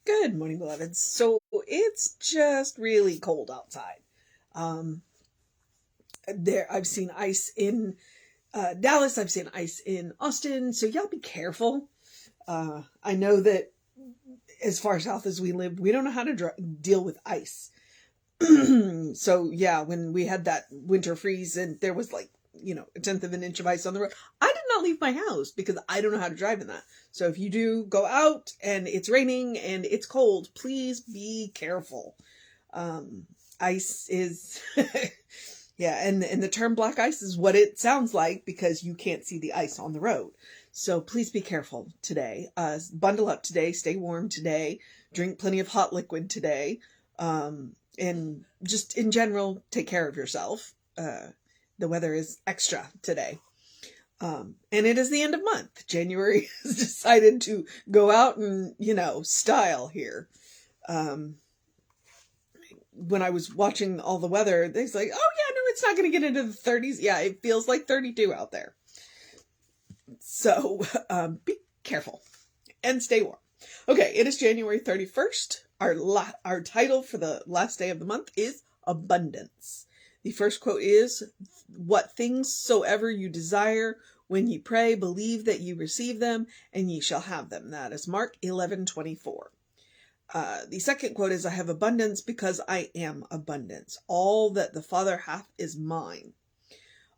Good morning, beloveds. So it's just really cold outside. Um, I've seen ice in Dallas. I've seen ice in Austin. So y'all be careful. I know that as far south as we live, we don't know how to deal with ice. So yeah, when we had that winter freeze and there was like, a tenth of an inch of ice on the road, I did not leave my house because I don't know how to drive in that. So if you do go out and it's raining and it's cold, please be careful. Um, Ice is, yeah, and the term black ice is what it sounds like because you can't see the ice on the road. So please be careful today. Bundle up today, stay warm today, drink plenty of hot liquid today. And just in general, take care of yourself. The weather is extra today. And it is the end of month. January has decided to go out and, style here. When I was watching all the weather, they was like, oh yeah, no, it's not going to get into the 30s. Yeah, it feels like 32 out there. So be careful and stay warm. Okay, it is January 31st. Our title for the last day of the month is Abundance. The first quote is, what things soever you desire, when ye pray, believe that ye receive them, and ye shall have them. That is Mark 11:24. The second quote is, I have abundance because I am abundance. All that the Father hath is mine.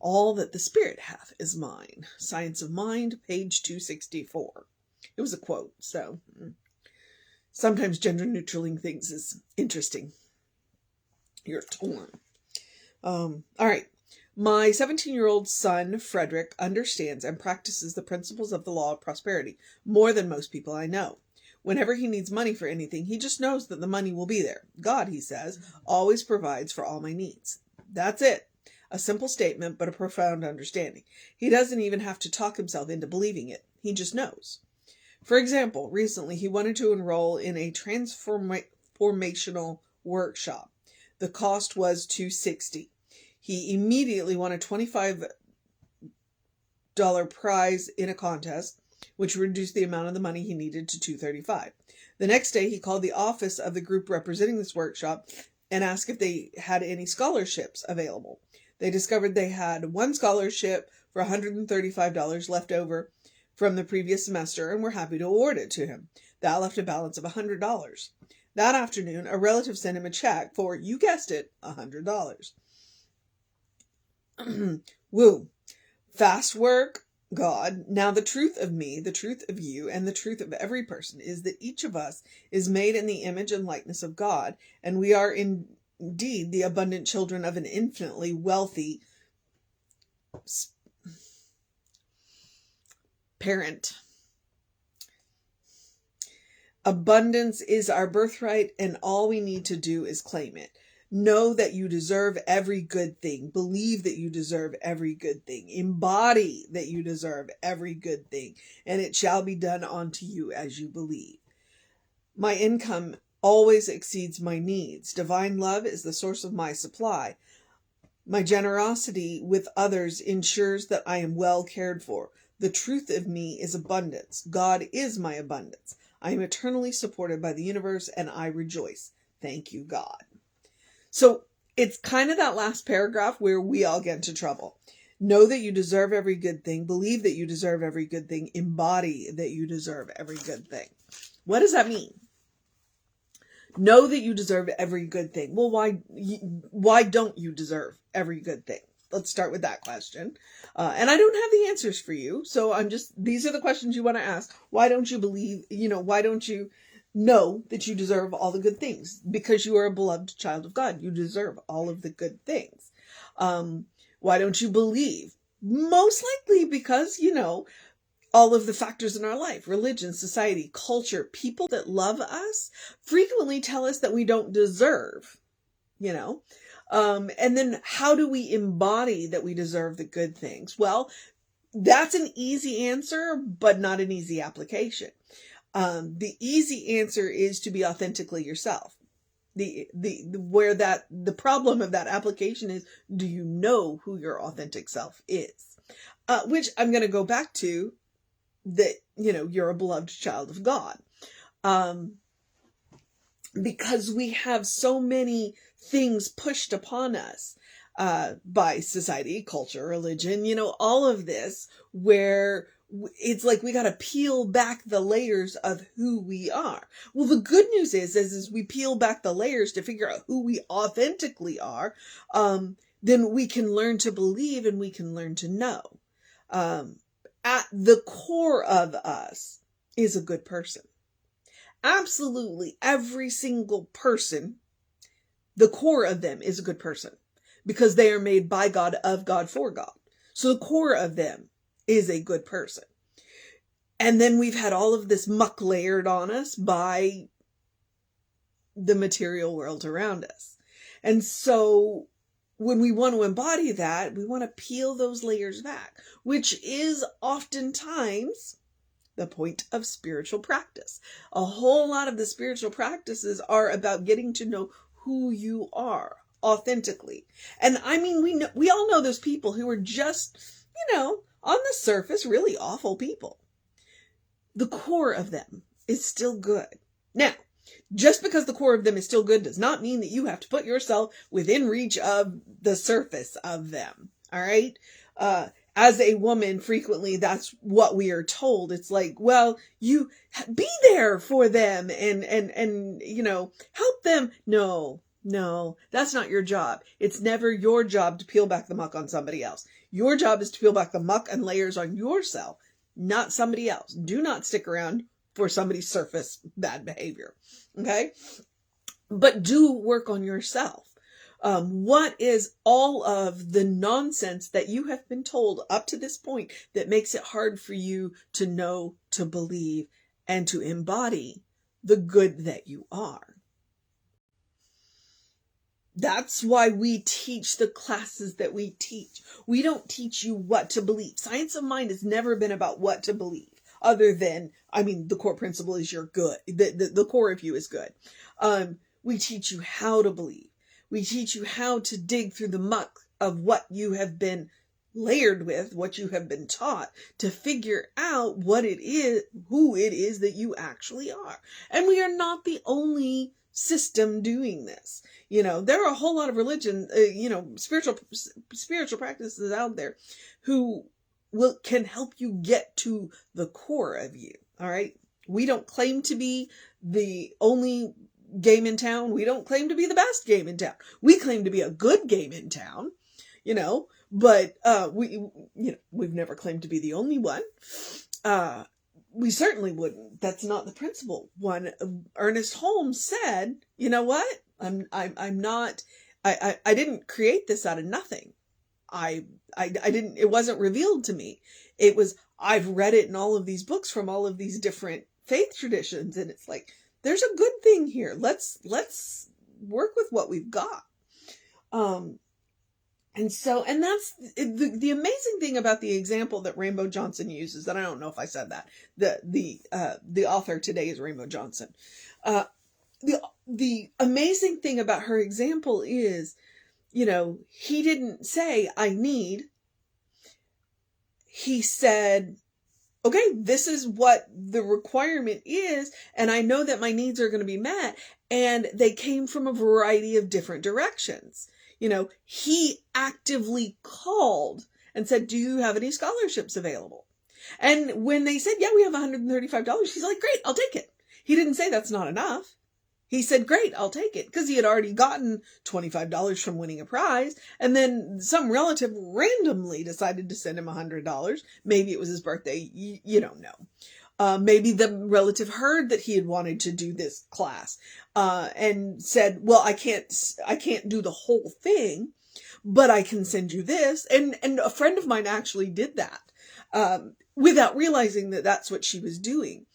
All that the Spirit hath is mine. Science of Mind, page 264. It was a quote, so sometimes gender neutraling things is interesting. You're torn. All right. My 17-year-old son, Frederick, understands and practices the principles of the law of prosperity more than most people I know. Whenever he needs money for anything, he just knows that the money will be there. God, he says, always provides for all my needs. That's it. A simple statement, but a profound understanding. He doesn't even have to talk himself into believing it. He just knows. For example, recently he wanted to enroll in a transformational workshop. The cost was $260. He immediately won a $25 prize in a contest, which reduced the amount of the money he needed to $235. The next day, he called the office of the group representing this workshop and asked if they had any scholarships available. They discovered they had one scholarship for $135 left over from the previous semester and were happy to award it to him. That left a balance of $100. That afternoon, a relative sent him a check for, you guessed it, $100. Woo. Fast work, God. Now the truth of me, the truth of you, and the truth of every person is that each of us is made in the image and likeness of God, and we are indeed the abundant children of an infinitely wealthy parent. Abundance is our birthright, and all we need to do is claim it. Know that you deserve every good thing. Believe that you deserve every good thing. Embody that you deserve every good thing, and it shall be done unto you as you believe. My income always exceeds my needs. Divine love is the source of my supply. My generosity with others ensures that I am well cared for. The truth of me is abundance. God is my abundance. I am eternally supported by the universe, and I rejoice. Thank you, God. So it's kind of that last paragraph where we all get into trouble. Know that you deserve every good thing. Believe that you deserve every good thing. Embody that you deserve every good thing. What does that mean? Know that you deserve every good thing. Well, why don't you deserve every good thing? Let's start with that question. And I don't have the answers for you. So these are the questions you want to ask. Why don't you believe, why don't you know that you deserve all the good things? Because you are a beloved child of God. You deserve all of the good things. Why don't you believe? Most likely because, all of the factors in our life, religion, society, culture, people that love us frequently tell us that we don't deserve, and then how do we embody that we deserve the good things? Well, that's an easy answer, but not an easy application. The easy answer is to be authentically yourself. The problem of that application is, do you know who your authentic self is? Which I'm going to go back to, that, you're a beloved child of God. because we have so many things pushed upon us by society, culture, religion, all of this, where it's like we got to peel back the layers of who we are. Well, the good news is we peel back the layers to figure out who we authentically are. Then we can learn to believe and we can learn to know. At the core of us is a good person. Absolutely every single person, the core of them is a good person because they are made by God, of God, for God. So the core of them is a good person. And then we've had all of this muck layered on us by the material world around us. And so when we want to embody that, we want to peel those layers back, which is oftentimes the point of spiritual practice. A whole lot of the spiritual practices are about getting to know who you are authentically. And I mean, we all know those people who are just, on the surface, really awful people. The core of them is still good. Now, just because the core of them is still good does not mean that you have to put yourself within reach of the surface of them. All right? As a woman, frequently that's what we are told. It's like, well, you be there for them and help them. No, that's not your job. It's never your job to peel back the muck on somebody else. Your job is to peel back the muck and layers on yourself, not somebody else. Do not stick around for somebody's surface bad behavior. Okay? But do work on yourself. What is all of the nonsense that you have been told up to this point that makes it hard for you to know, to believe, and to embody the good that you are? That's why we teach the classes that we teach. We don't teach you what to believe. Science of Mind has never been about what to believe, other than, the core principle is you're good. The core of you is good. We teach you how to believe. We teach you how to dig through the muck of what you have been layered with, what you have been taught, to figure out what it is, who it is that you actually are. And we are not the only system doing this. There are a whole lot of religion, spiritual practices out there who can help you get to the core of you. All right. We don't claim to be the only game in town. We don't claim to be the best game in town. We claim to be a good game in town, but we've never claimed to be the only one. We certainly wouldn't. That's not the principle. One, Ernest Holmes said, you know what? I'm not, I didn't create this out of nothing. I didn't, it wasn't revealed to me. It was, I've read it in all of these books from all of these different faith traditions. And it's like, there's a good thing here. Let's work with what we've got. And that's the amazing thing about the example that Rainbow Johnson uses, and I don't know if I said that, the author today is Rainbow Johnson. The amazing thing about her example is, he didn't say, I need. He said, okay, this is what the requirement is, and I know that my needs are going to be met, and they came from a variety of different directions. He actively called and said, do you have any scholarships available? And when they said, yeah, we have $135, he's like, great, I'll take it. He didn't say that's not enough. He said, great, I'll take it. Because he had already gotten $25 from winning a prize. And then some relative randomly decided to send him $100. Maybe it was his birthday. You don't know. Maybe the relative heard that he had wanted to do this class, and said, well, I can't do the whole thing, but I can send you this. And a friend of mine actually did that, without realizing that that's what she was doing.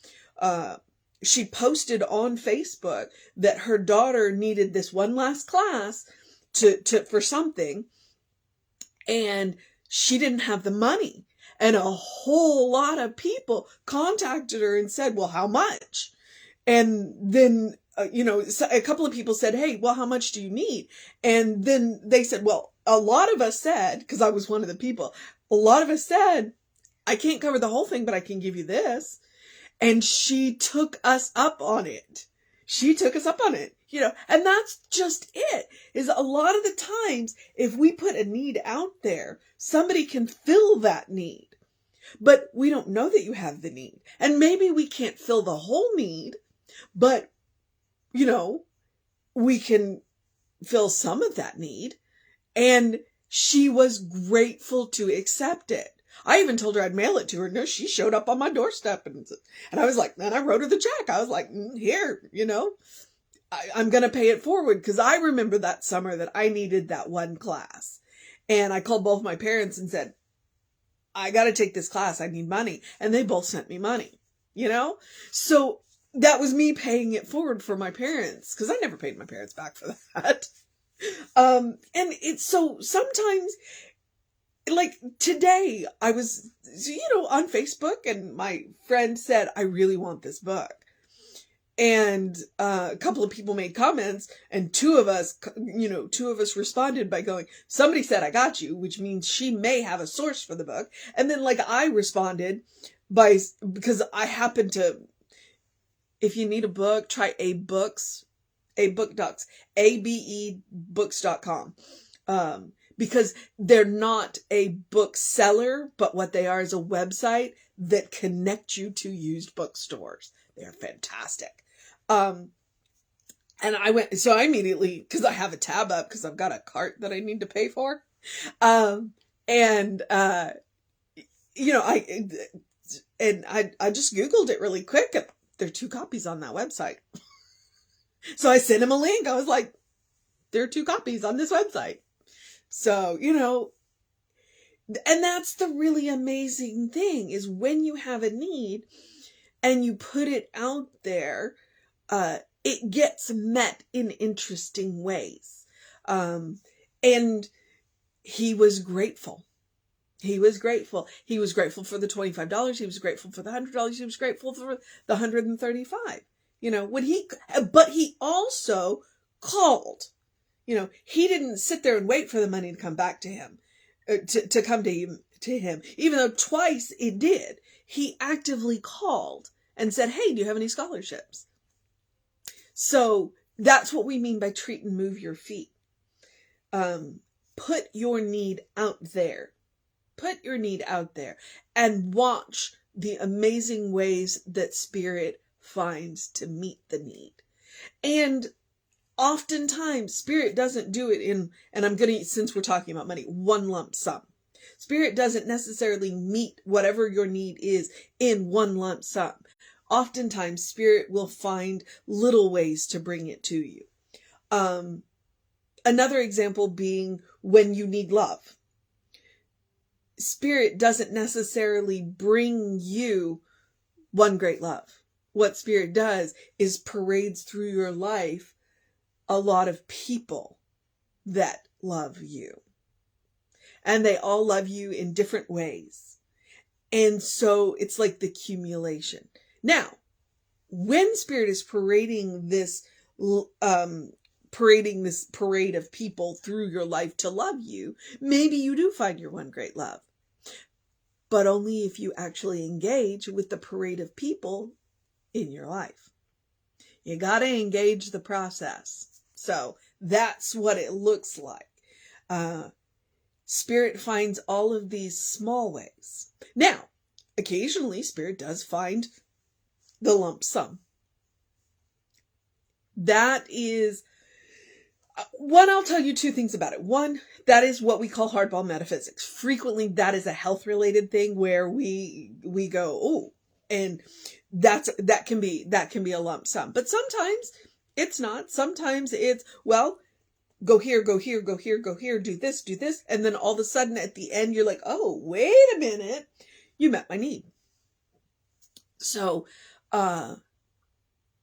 She posted on Facebook that her daughter needed this one last class for something, and she didn't have the money. And a whole lot of people contacted her and said, well, how much? And then, a couple of people said, hey, well, how much do you need? And then they said, well, a lot of us said, because I was one of the people, a lot of us said, I can't cover the whole thing, but I can give you this. And she took us up on it. she took us up on it, and that's just it. Is a lot of the times, if we put a need out there, somebody can fill that need, but we don't know that you have the need. And maybe we can't fill the whole need, but we can fill some of that need. And she was grateful to accept it. I even told her I'd mail it to her. No, she showed up on my doorstep, and I was like, and I wrote her the check. I was like, here, I'm going to pay it forward, because I remember that summer that I needed that one class. And I called both my parents and said, I got to take this class. I need money. And they both sent me money, So that was me paying it forward for my parents, because I never paid my parents back for that. And it's so sometimes, like today, I was, on Facebook, and my friend said, I really want this book. And a couple of people made comments, and two of us responded by going, somebody said, I got you, which means she may have a source for the book. And then I responded because I happen to, if you need a book, try ABeBooks, ABeBooks.com. Because they're not a bookseller, but what they are is a website that connects you to used bookstores. They're fantastic. And I immediately, because I have a tab up, because I've got a cart that I need to pay for. I just Googled it really quick, and there are 2 copies on that website. So I sent him a link. I was like, there are 2 copies on this website. So, and that's the really amazing thing, is when you have a need and you put it out there, it gets met in interesting ways. And he was grateful. He was grateful. He was grateful for the $25. He was grateful for the $100. He was grateful for the $135. But he also called. He didn't sit there and wait for the money to come back to him, to come to him, even though twice it did. He actively called and said, hey, do you have any scholarships? So that's what we mean by treat and move your feet. Put your need out there. Put your need out there and watch the amazing ways that Spirit finds to meet the need. And oftentimes, Spirit doesn't do it since we're talking about money, one lump sum. Spirit doesn't necessarily meet whatever your need is in one lump sum. Oftentimes, Spirit will find little ways to bring it to you. Another example being when you need love. Spirit doesn't necessarily bring you one great love. What Spirit does is parades through your life a lot of people that love you. And they all love you in different ways. And so it's like the accumulation. Now, when Spirit is parading this parade of people through your life to love you, maybe you do find your one great love. But only if you actually engage with the parade of people in your life. You got to engage the process. So that's what it looks like. Spirit finds all of these small ways. Now, occasionally Spirit does find the lump sum. That is one. I'll tell you 2 things about it. One, that is what we call hardball metaphysics. Frequently, that is a health related thing where we go, oh, and that can be a lump sum. But sometimes it's not. Sometimes it's, well, go here, go here, go here, go here, do this, and then all of a sudden at the end you're like, oh, wait a minute, you met my need. So,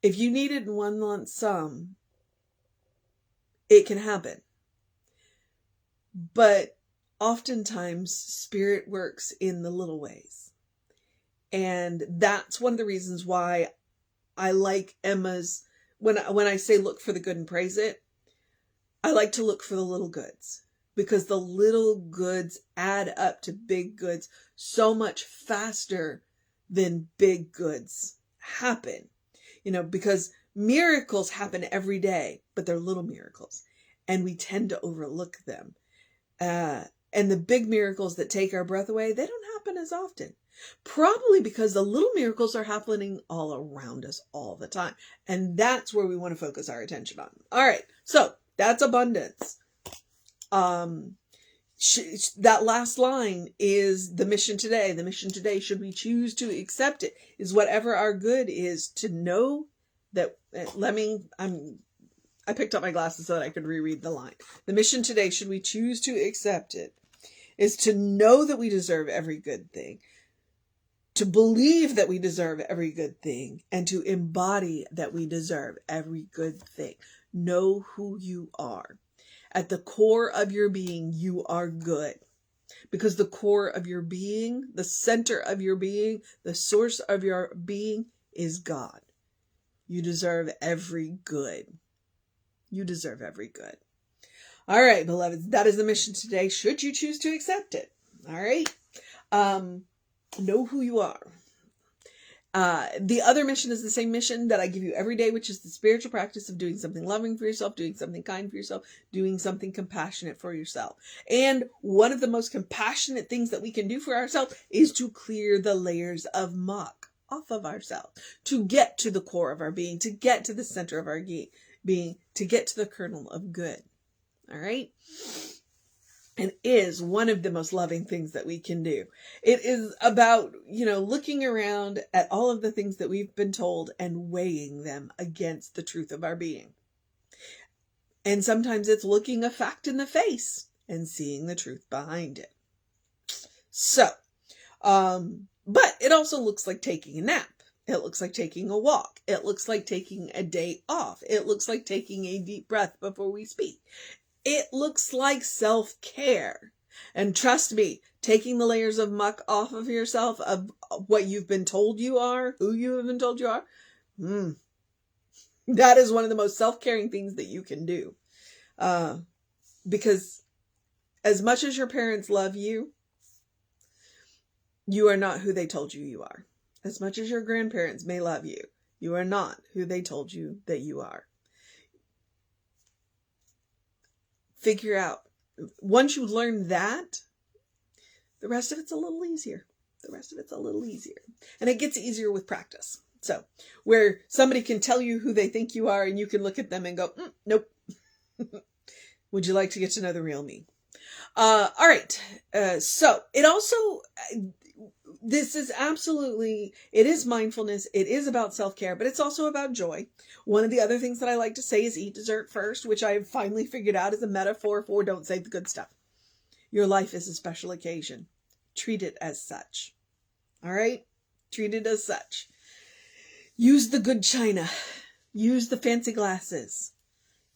if you needed one lump sum, it can happen. But oftentimes Spirit works in the little ways. And that's one of the reasons why I like Emma's, when I say look for the good and praise it, I like to look for the little goods, because the little goods add up to big goods so much faster than big goods happen. Because Miracles happen every day, but they're little miracles, and we tend to overlook them. And the big miracles that take our breath away, they don't happen as often. Probably because the little miracles are happening all around us all the time. And that's where we want to focus our attention on. All right. So that's abundance. That last line is the mission today. The mission today, should we choose to accept it, is whatever our good is, to know that, I picked up my glasses so that I could reread the line. The mission today, should we choose to accept it, is to know that we deserve every good thing, to believe that we deserve every good thing, and to embody that we deserve every good thing. Know who you are. At the core of your being, you are good. Because the core of your being, the center of your being, the source of your being is God. You deserve every good. You deserve every good. All right, beloveds, that is the mission today, should you choose to accept it. All right. Know who you are. The other mission is the same mission that I give you every day, which is the spiritual practice of doing something loving for yourself, doing something kind for yourself, doing something compassionate for yourself. And one of the most compassionate things that we can do for ourselves is to clear the layers of muck off of ourselves, to get to the core of our being, to get to the center of our being, to get to the kernel of good. All right. And is one of the most loving things that we can do. It is about, looking around at all of the things that we've been told and weighing them against the truth of our being. And sometimes it's looking a fact in the face and seeing the truth behind it. So, but it also looks like taking a nap. It looks like taking a walk. It looks like taking a day off. It looks like taking a deep breath before we speak. It looks like self-care. And trust me, taking the layers of muck off of yourself, of what you've been told you are, who you have been told you are, that is one of the most self-caring things that you can do. Because as much as your parents love you, you are not who they told you you are. As much as your grandparents may love you, you are not who they told you that you are. Figure out, once you learn that, the rest of it's a little easier. And it gets easier with practice. So, where somebody can tell you who they think you are and you can look at them and go, nope. Would you like to get to know the real me? All right. So it also, it is mindfulness. It is about self-care, but it's also about joy. One of the other things that I like to say is eat dessert first, which I have finally figured out is a metaphor for don't save the good stuff. Your life is a special occasion. Treat it as such. All right? Treat it as such. Use the good china. Use the fancy glasses.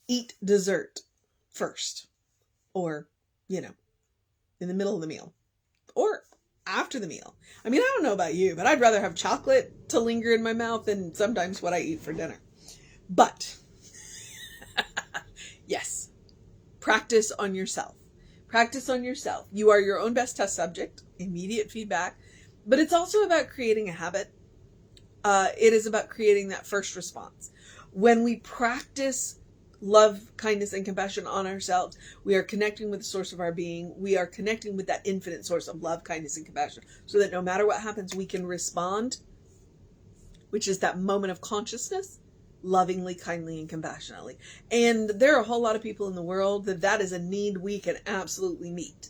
Eat dessert first. Or, in the middle of the meal. Or after the meal. I don't know about you, but I'd rather have chocolate to linger in my mouth than sometimes what I eat for dinner. But, yes, practice on yourself. Practice on yourself. You are your own best test subject, immediate feedback, but it's also about creating a habit. It is about creating that first response. When we practice love, kindness, and compassion on ourselves, we are connecting with the source of our being. We are connecting with that infinite source of love, kindness, and compassion, so that no matter what happens, we can respond, which is that moment of consciousness, lovingly, kindly, and compassionately. And there are a whole lot of people in the world that is a need we can absolutely meet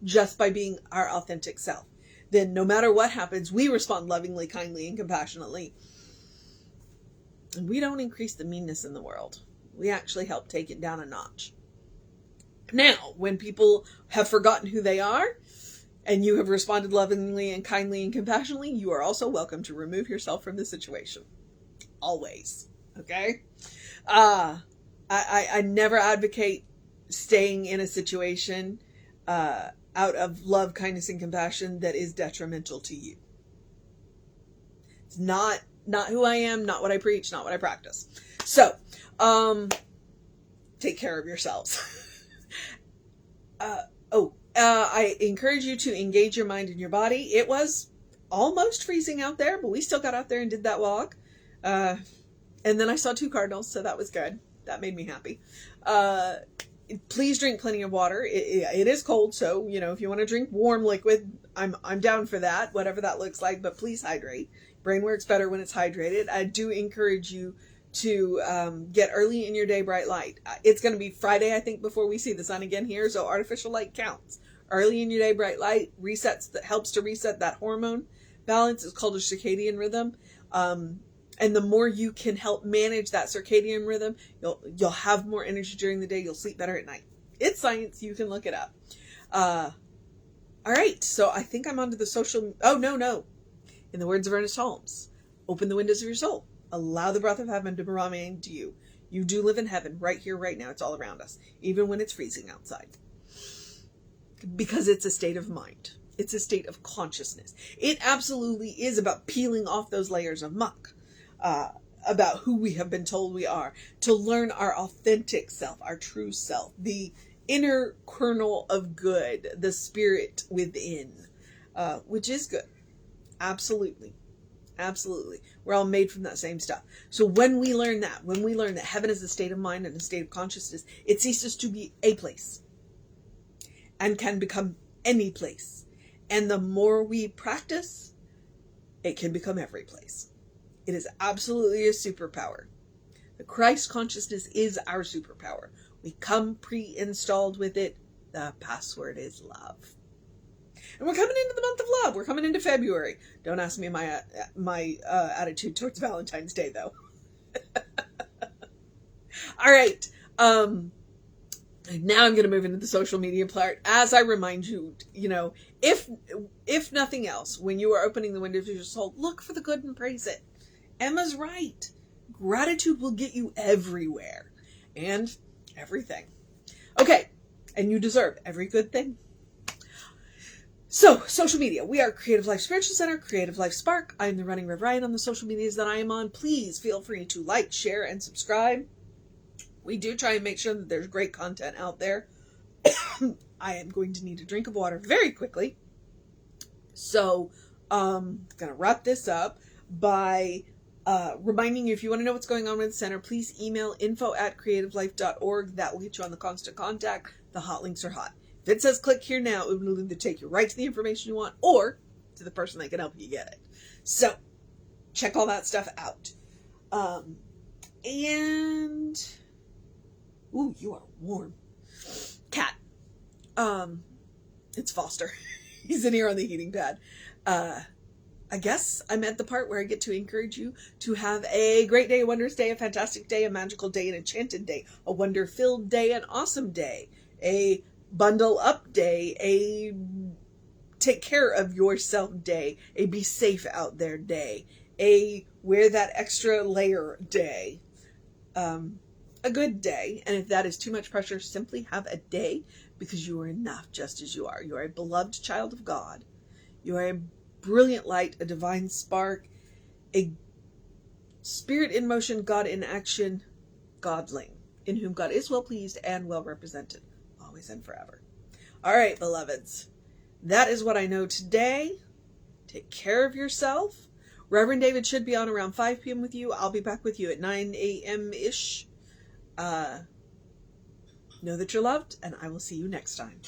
just by being our authentic self. Then no matter what happens, we respond lovingly, kindly, and compassionately. And we don't increase the meanness in the world. We actually help take it down a notch. Now, when people have forgotten who they are, and you have responded lovingly and kindly and compassionately, you are also welcome to remove yourself from the situation. Always. Okay? I never advocate staying in a situation out of love, kindness, and compassion that is detrimental to you. It's not who I am, not what I preach, not what I practice. So, take care of yourselves. I encourage you to engage your mind and your body. It was almost freezing out there, but we still got out there and did that walk. And then I saw 2 cardinals, so that was good. That made me happy. Please drink plenty of water. It is cold, so, you know, if you want to drink warm liquid, I'm down for that, whatever that looks like, but please hydrate. Brain works better when it's hydrated. I do encourage you to get early in your day bright light. It's going to be Friday, I think, before we see the sun again here, so artificial light counts. Early in your day bright light helps to reset that hormone balance. It's called a circadian rhythm. And the more you can help manage that circadian rhythm, you'll have more energy during the day. You'll sleep better at night. It's science. You can look it up. All right. So I think I'm onto the social. Oh, no. In the words of Ernest Holmes, open the windows of your soul. Allow the breath of heaven to remain to you. You do live in heaven right here, right now. It's all around us, even when it's freezing outside. Because it's a state of mind. It's a state of consciousness. It absolutely is about peeling off those layers of muck. About who we have been told we are, to learn our authentic self, our true self, the inner kernel of good, the spirit within, which is good. Absolutely. We're all made from that same stuff. So when we learn that heaven is a state of mind and a state of consciousness, it ceases to be a place and can become any place. And the more we practice, it can become every place. It is absolutely a superpower. The Christ consciousness is our superpower. We come pre-installed with it. The password is love. And we're coming into the month of love. We're coming into February. Don't ask me my attitude towards Valentine's Day, though. All right. Now I'm going to move into the social media part. As I remind you, if nothing else, when you are opening the windows of your soul, look for the good and praise it. Emma's right. Gratitude will get you everywhere and everything. Okay. And you deserve every good thing. So, social media. We are Creative Life Spiritual Center, Creative Life Spark. I'm the Running Rev Ryan on the social medias that I am on. Please feel free to like, share, and subscribe. We do try and make sure that there's great content out there. I am going to need a drink of water very quickly. So, I'm going to wrap this up by reminding you, if you want to know what's going on with the center, please email info@creativelife.org. That will get you on the constant contact. The hot links are hot. If it says click here now, it will either take you right to the information you want or to the person that can help you get it. So check all that stuff out. And ooh, you are warm. Cat. It's Foster. He's in here on the heating pad. I guess I'm at the part where I get to encourage you to have a great day, a wondrous day, a fantastic day, a magical day, an enchanted day, a wonder-filled day, an awesome day, a bundle up day, a take care of yourself day, a be safe out there day, a wear that extra layer day, a good day. And if that is too much pressure, simply have a day, because you are enough just as you are. You are a beloved child of God. You are a brilliant light, a divine spark, a spirit in motion, God in action, godling, in whom God is well pleased and well represented, always and forever. All right, beloveds, that is what I know today. Take care of yourself. Reverend David should be on around 5 p.m. with you. I'll be back with you at 9 a.m.-ish. Know that you're loved, and I will see you next time.